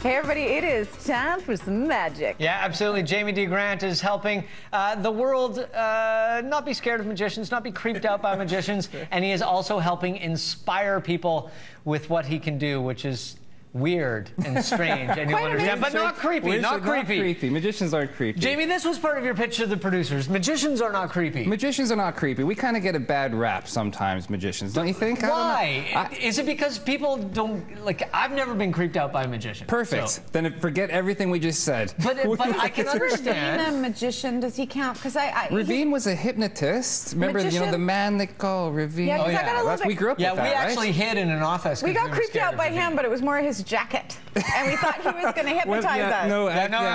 Hey everybody, it is time for some magic. Yeah, absolutely. Jamie D. Grant is helping the world not be scared of magicians, not be creeped out by magicians, and he is also helping inspire people with what he can do, which is weird and strange, and you'll understand, but not creepy, not creepy. Magicians aren't creepy. Jamie, this was part of your pitch to the producers. Magicians are not creepy. Magicians are not creepy. We kind of get a bad rap sometimes, magicians, don't you think? Why? Is it because people don't, like, I've never been creeped out by a magician. Perfect. So. Then forget everything we just said. But I can understand. Is Ravine a magician? Does he count? Because Ravine was a hypnotist. Remember, magician? You know, the man they call Ravine? Yeah, I got a little bit. We grew up with that, we actually hid in an office. We got creeped out by him, but it was more his jacket. And we thought he was going to hypnotize us. No,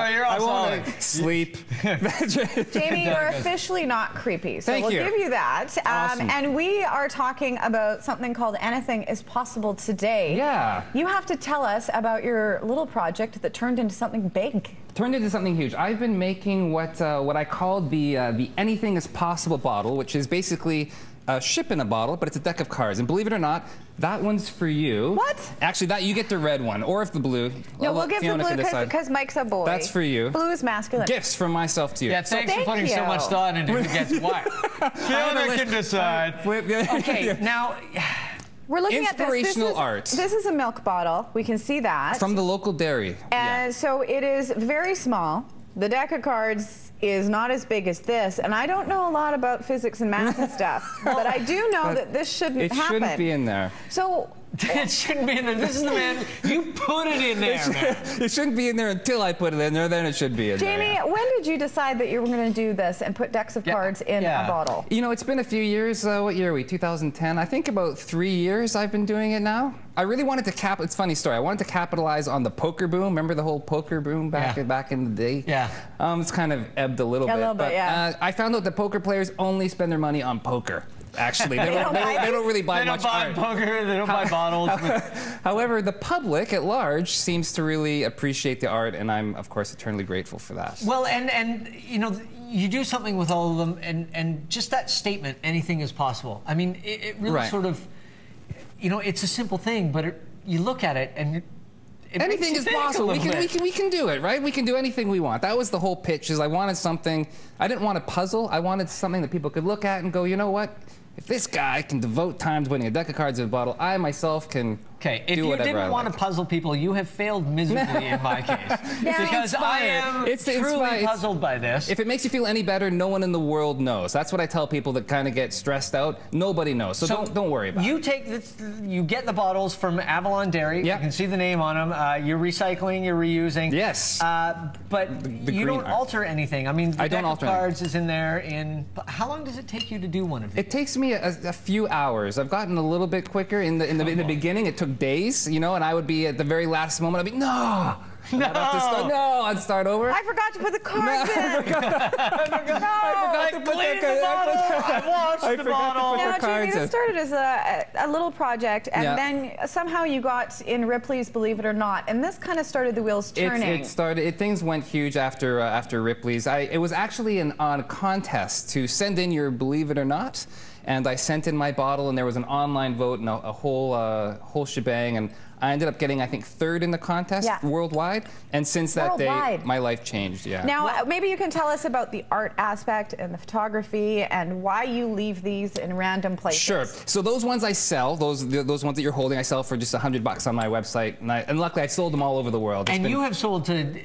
you're all solid. I want to sleep. Jamie, you're officially not creepy, so we'll give you that. Awesome. And we are talking about something called Anything is Possible today. Yeah. You have to tell us about your little project that turned into something big. Turned into something huge. I've been making what I called the Anything is Possible bottle, which is basically a ship in a bottle, but it's a deck of cards. And believe it or not, that one's for you. What? Actually, you get the red one, or if the blue. No, we'll give the blue because Mike's a boy. That's for you. Blue is masculine. Gifts from myself to you. Yeah, thanks for putting so much thought into who gets what. Fiona can decide. Okay, now. We're looking at this. Inspirational art. This is a milk bottle. We can see that. From the local dairy. And so it is very small. The deck of cards is not as big as this, and I don't know a lot about physics and math and stuff, but I do know that this shouldn't happen. It shouldn't be in there. So it shouldn't be in there. This is the man. You put it in there, man. It shouldn't be in there until I put it in there. Then it should be in there. Jamie, when did you decide that you were going to do this and put decks of cards in a bottle? You know, it's been a few years. What year are we? 2010. I think about 3 years I've been doing it now. I really wanted to it's a funny story. I wanted to capitalize on the poker boom. Remember the whole poker boom back in the day? Yeah. It's kind of ebbed a little bit. A little bit, yeah. I found out that poker players only spend their money on poker. Actually, they don't really buy much art. They don't buy poker, they don't buy bottles. However, the public at large seems to really appreciate the art, and I'm, of course, eternally grateful for that. Well, and you know, you do something with all of them, and just that statement, anything is possible. I mean, it really sort of, you know, it's a simple thing, but you look at it and anything is possible. We can do it, right? We can do anything we want. That was the whole pitch. Is I wanted something. I didn't want a puzzle. I wanted something that people could look at and go, you know what? If this guy can devote time to winning a deck of cards in a bottle, I myself can. Okay, if you didn't want to puzzle people, you have failed miserably in my case. Because I am truly puzzled by this. If it makes you feel any better, no one in the world knows. That's what I tell people that kind of get stressed out. Nobody knows, so don't worry about it. You take this, you get the bottles from Avalon Dairy. You can see the name on them. You're recycling, you're reusing. Yes. But you don't alter anything. I mean, the deck of cards is in there. How long does it take you to do one of these? It takes me a few hours. I've gotten a little bit quicker. In the beginning, it took days, you know, and I would be at the very last moment, I'd be, no! I'd start over. I forgot to put the cards in. I forgot to put the cards in. This started as a little project, and then somehow you got in Ripley's Believe It or Not, and this kind of started the wheels turning. Things went huge after Ripley's. It was actually on a contest to send in your Believe It or Not, and I sent in my bottle, and there was an online vote and a whole shebang, and I ended up getting, I think, 3rd in the contest worldwide, and since that day, my life changed. Yeah. Now, maybe you can tell us about the art aspect and the photography and why you leave these in random places. Sure. So those ones I sell, those ones that you're holding, I sell for just $100 on my website, and luckily I've sold them all over the world. And you have sold to,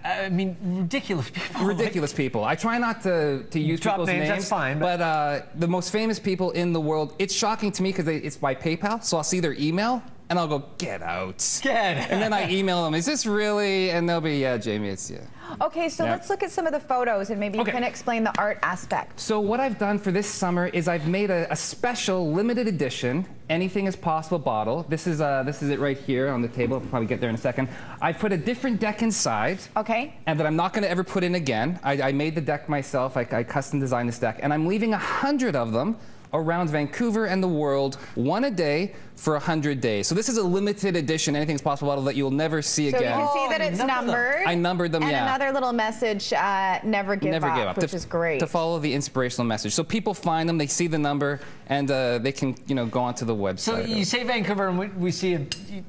I mean, ridiculous people. Ridiculous people. I try not to use people's names. That's fine. But the most famous people in the world, it's shocking to me because it's by PayPal, so I'll see their email. And I'll go, get out. And then I email them, is this really? And they'll be, yeah, Jamie, it's you. Okay, so let's look at some of the photos and maybe you can explain the art aspect. So what I've done for this summer is I've made a special limited edition Anything is Possible bottle. This is it right here on the table. I'll probably get there in a second. I put a different deck inside. Okay. And that I'm not going to ever put in again. I made the deck myself. I custom designed this deck. And I'm leaving 100 of them around Vancouver and the world, one a day, for 100 days. So this is a limited edition, anything's possible bottle that you'll never see So again. you can see that you it's number them. numbered. I numbered them, and yeah. another little message, never give up, which is great. To follow the inspirational message. So people find them, they see the number, and they can, you know, go onto the website. So you say Vancouver, and we see,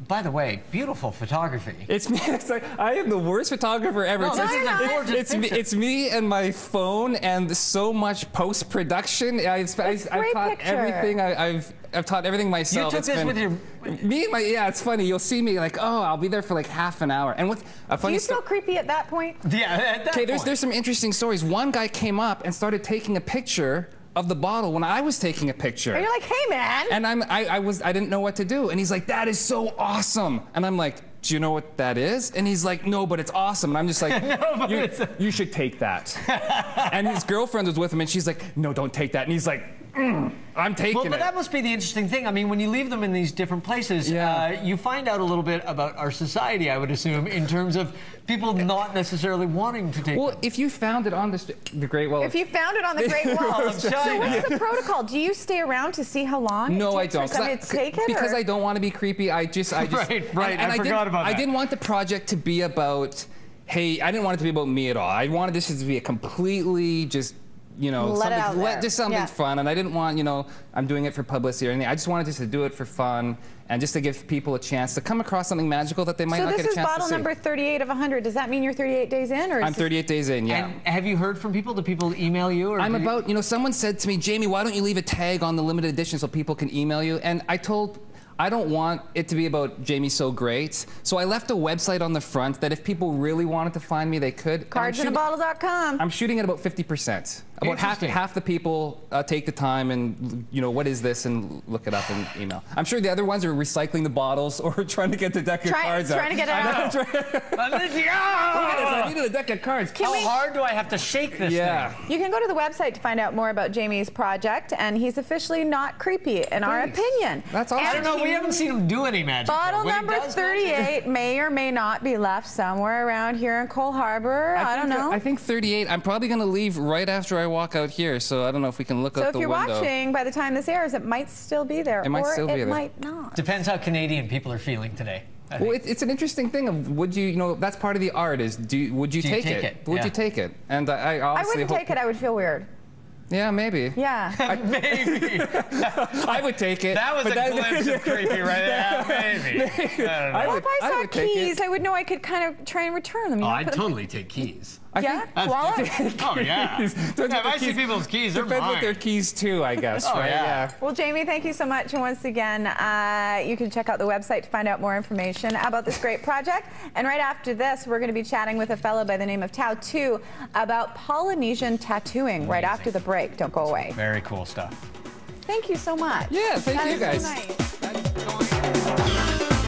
by the way, beautiful photography. It's me. It's like, I am the worst photographer ever. No, It's- this is you're a not. gorgeous picture. it's me and my phone and so much post-production. I've taught picture. everything. I've taught everything myself. You took It's this been- with your... Me and my, yeah, it's funny. You'll see me like, oh, I'll be there for like half an hour. And what's a Do funny you feel creepy at that point? Yeah, at that Okay, point. there's some interesting stories. One guy came up and started taking a picture of the bottle when I was taking a picture. And you're like, hey, man. And I didn't know what to do. And he's like, that is so awesome. And I'm like, do you know what that is? And he's like, no, but it's awesome. And I'm just like, you should take that. And his girlfriend was with him, and she's like, no, don't take that. And he's like, I'm taking Well, but it. that must be the interesting thing. I mean, when you leave them in these different places, Yeah. you find out a little bit about our society, I would assume, in terms of people not necessarily wanting to take Well, them. if you found it on the Great Wall, If you found it on the Great Wall, so what's the protocol? Do you stay around to see how long no, it I takes don't. for somebody to take it? Because or? I don't want to be creepy. I just Right, and I forgot about I that. didn't want the project to be about. Hey, I didn't want it to be about me at all. I wanted this to be a completely just. You know, Let it out there. just something Yeah. fun, and I didn't want, you know, I'm doing it for publicity or anything. I just wanted just to do it for fun and just to give people a chance to come across something magical that they might So not this get a is chance bottle to see. number 38 of 100. Does that mean you're 38 days in? Or is I'm 38 days in, yeah. And have you heard from people? Do people email you? Or I'm do you- about, you know, someone said to me, Jamie, why don't you leave a tag on the limited edition so people can email you? And I don't want it to be about Jamie So Great. So I left a website on the front that if people really wanted to find me, they could. And Cardsinabottle.com. I'm shooting at about 50%. About Interesting. half the people take the time and, you know, what is this, and look it up and email. I'm sure the other ones are recycling the bottles or trying to get the deck of cards out. Trying to get it out. I needed a deck of cards. How hard do I have to shake this Yeah. thing? You can go to the website to find out more about Jamie's project, and he's officially not creepy, in our Thanks. opinion. That's awesome. I don't know. We haven't seen him do any magic. Bottle though. When he number does 38 may or may not be left somewhere around here in Cole Harbor. I don't know. I think 38. I'm probably going to leave right after I walk out here, so I don't know if we can look So out if the you're window. watching, by the time this airs, it might still be there, It might or still be it there. might not. Depends how Canadian people are feeling today. I Well, think. it's an interesting thing of would you know, that's part of the art is would you Do you take take it? it? Would Yeah. you take it? And I I obviously wouldn't take it. I would feel weird. Yeah, maybe. Yeah. Maybe. I would take it. That was but a glimpse of creepy right there. Maybe. I don't know. Well, if I saw would take keys, it. I would know I could kind of try and return them. You Oh, know, I'd put them- totally take keys. Yeah? That's Wallet? different. Oh, yeah. Depends Yeah, what if the I see keys- people's keys, they're Depends what mine. their keys too, I guess. Oh, right? yeah. Well, Jamie, thank you so much. And once again, you can check out the website to find out more information about this great project. And right after this, we're going to be chatting with a fellow by the name of Tao Tu about Polynesian tattooing right after the break. Don't go away. Very cool stuff. Thank you so much. Yeah, thank That you is so guys. nice.